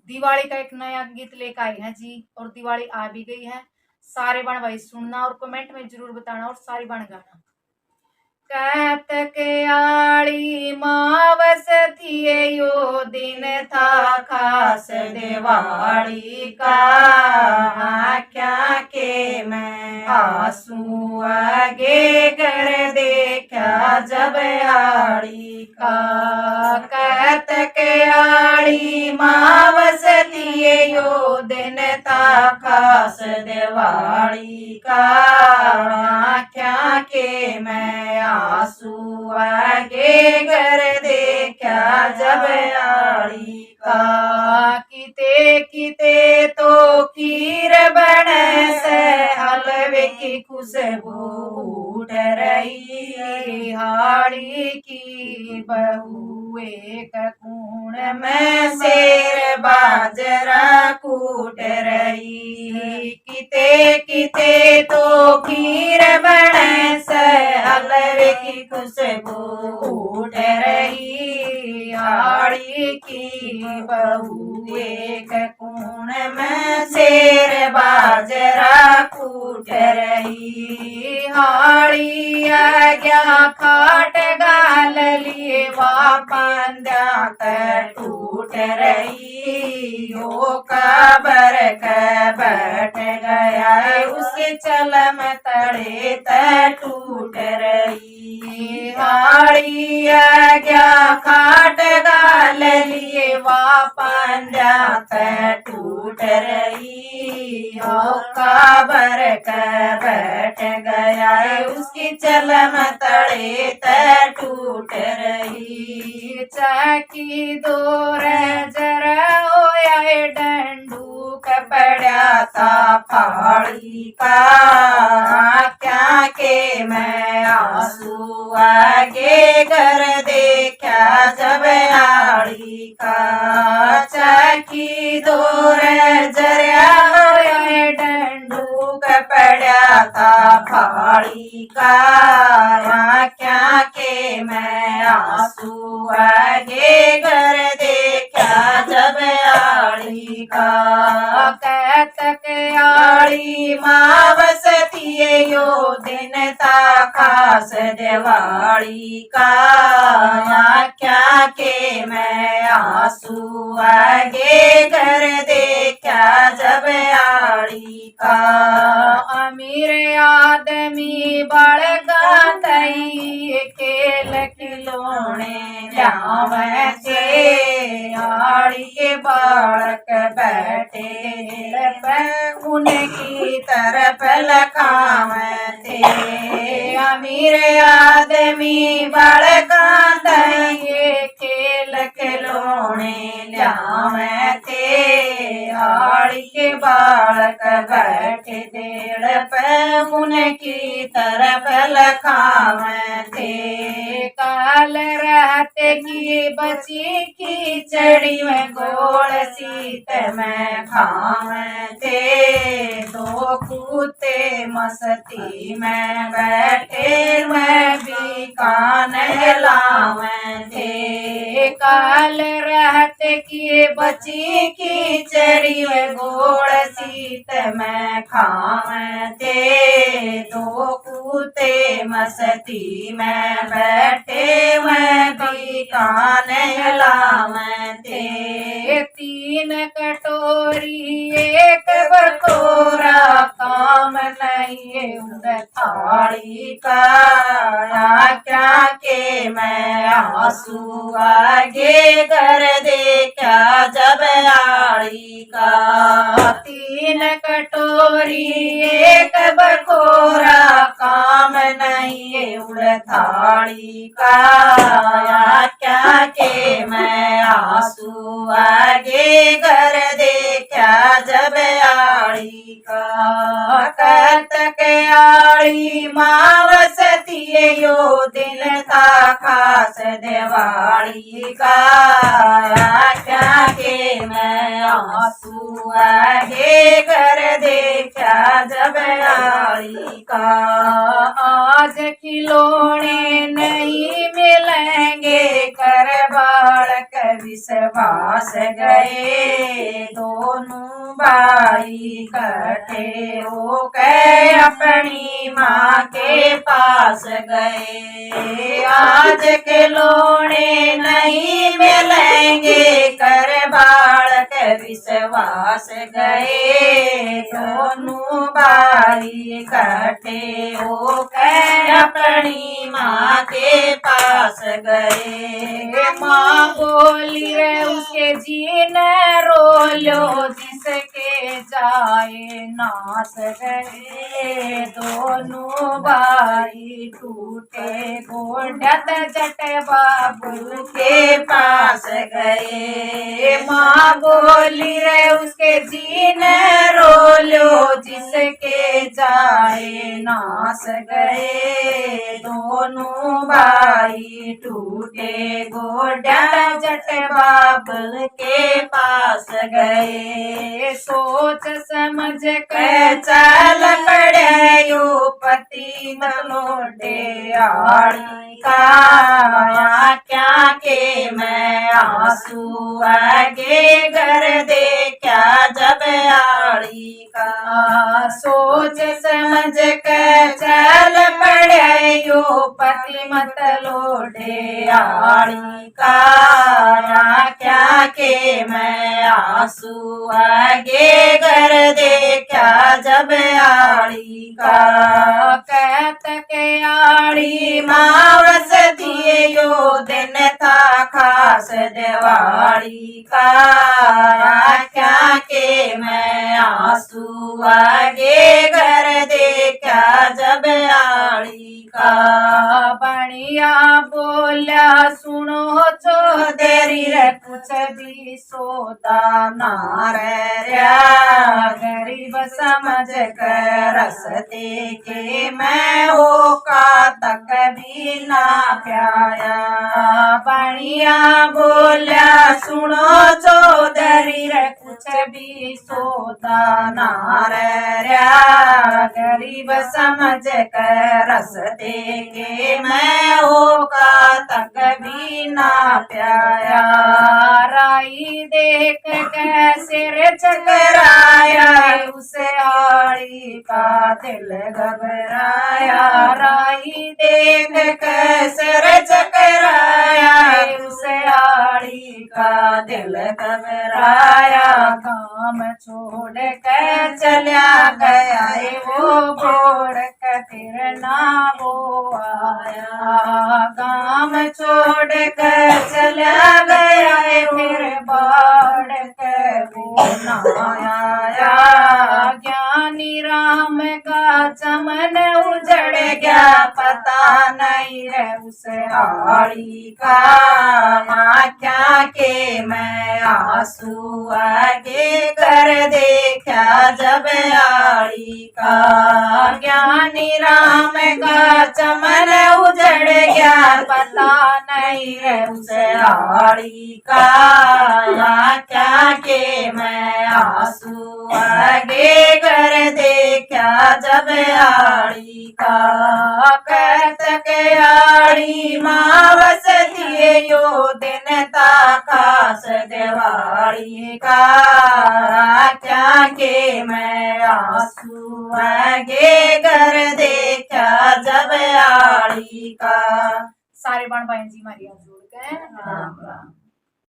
दिवाली का एक नया गीत लेकर आए हैं जी, और दिवाली आ भी गई है। सारे बण भाई सुनना और कमेंट में जरूर बताना और सारी बण गाना। कहत आड़ी मावस थिए यो दिन था खास दिवाली का, क्या के मैं आंसू आगे कर देखा जब आड़ी का। कहत आड़ी मावस थिए यो दिन था खास दिवाली का, क्या के मैं आंसू आगे घर देखा जब आड़ी का। किते किते तो खीर बने से हलवे की खुशबू उठ रही, हाड़ी की बहू एक कूण में शेर बाजरा कूट रही। किते किते तो खीर बने से हलवे की खुशबू उठ रही, हाड़ी की बहू एक कूण में शेर बाजरा कूट रही। हाड़ी आ गया खाट गाल लिए वापंद्या टूट रही, हो कबर का बैठ गया उसके चलम तड़े टूट रही। हाड़ी आ गया खाट गाल लिए वापंद्या टूट रही, हो कबर का बैठ गया उसकी चलम तड़े टूट रही। चाकी दूर जरा होया डंडूक पड़ा था फाड़ी का, क्या के मैं आंसू आगे कर देखा जब आड़ी का। चाकी दूर जरा होया डंडूक पड़ा था फाड़ी का, क्या के मैं आंसू आगे कर देखा जब आड़ी का। कहत आड़ी मावस थिए यो दिन था खास दिवाली का, क्या के मैं आंसू आगे कर देखा जब आड़ी का। अमीर आदमी बड़का तई खेल खिलौने जावे से, आड़ी के बालक बैठे उनकी तरफ लखावे थे। अमीर आदमी बड़का तई खेल खिलौने जावे थे, आड़ी के बालक बैठे देड़ पे उनकी तरफ लखावे थे। काल रात की बची खिचड़ी में गोड़ सीत में खावे थे, दो कुत्ते मस्ती में बैठे मैं भी कान हिलावे थे। काल रात की बची खिचड़ी में गोड़ सीत में खावे थे, दो कुत्ते मस्ती में बैठे मैं भी कान हिलावे थे। तीन कटोरी एक बटोरा काम नहीं उस थाली का, क्या के मैं आंसू आगे कर देखा जब आड़ी का। तीन कटोरी एक बटोरा काम नहीं उड़ थाली का, क्या के मैं आंसू आगे कर देखा जब आड़ी का। कहत आड़ी मावस थिए यो दिन था खास दिवाली का, क्या के मैं आंसू आगे कर देखा जब आड़ी का। आज खिलौने नहीं मिलेंगे कर बालक विश्वास गए दोनों भाई कटे हो के अपनी माँ के पास गए। आज खिलौने नहीं मिलेंगे कर बालक विश्वास गए दोनों भाई कटे हो के अपनी माँ के पास गए। माँ बोली रे उसके जीने रो लो जिसके जाए नास गए दोनों भाई टूटे गोडत जट बाबू के पास गए। माँ बोली रे उसके जीने रो लो जिसके जाए नास गए दोनों भाई टूटे गोडा जट बाबल के पास गए। सोच समझ कर चल पड़े यो पति मलोटे आड़ी का। क्या के मैं आंसू आगे घर देखा जब आड़ी का। सोच समझ कर चल पड़े यो पति मत लोटे आड़ी का। क्या के मैं आंसू आगे घर देखा जब आड़ी का। कहत के आड़ी मावस दिए यो दिन था खास दिवाली का। क्या के मैं आंसू आगे घर देखा जब आड़ी का। बढ़िया बोला सुनो चौधरी रे कुछ भी सोता ना नारया गरीब समझ कर रसते के मैं हो का तक भी ना प्याया। बढ़िया बोला सुनो चौधरी रे कुछ भी सोता नारया गरीब समझ कर रसते के मैं हो का तक भी ना प्याया। राई देख के सिर चकराया उस आड़ी का दिल घबराया। राई देख कर सर चकराया उस आड़ी का दिल घबराया। काम छोड़ कर चला गया वो बोड़ कर फिर ना वो आया। काम छोड़ कर चला गया फिर बाढ़ कर वो ना आया। ज्ञानी राम का चमन उजड़ गया पता नहीं है उस आड़ी का। क्या के मैं आंसू आगे कर देखा जब आड़ी का। ज्ञानी राम का चमन उजड़ गया पता नहीं है उस आड़ी का। क्या के मैं आंसू आगे कर देखा जब आड़ी का। कहत के आड़ी मावस दिए यो दिन था खास दिवाली का। क्या के मैं आंसू आगे कर देखा जब आड़ी का। सारे बाण भाई जी मारी हाथ जोड़ के हाँ।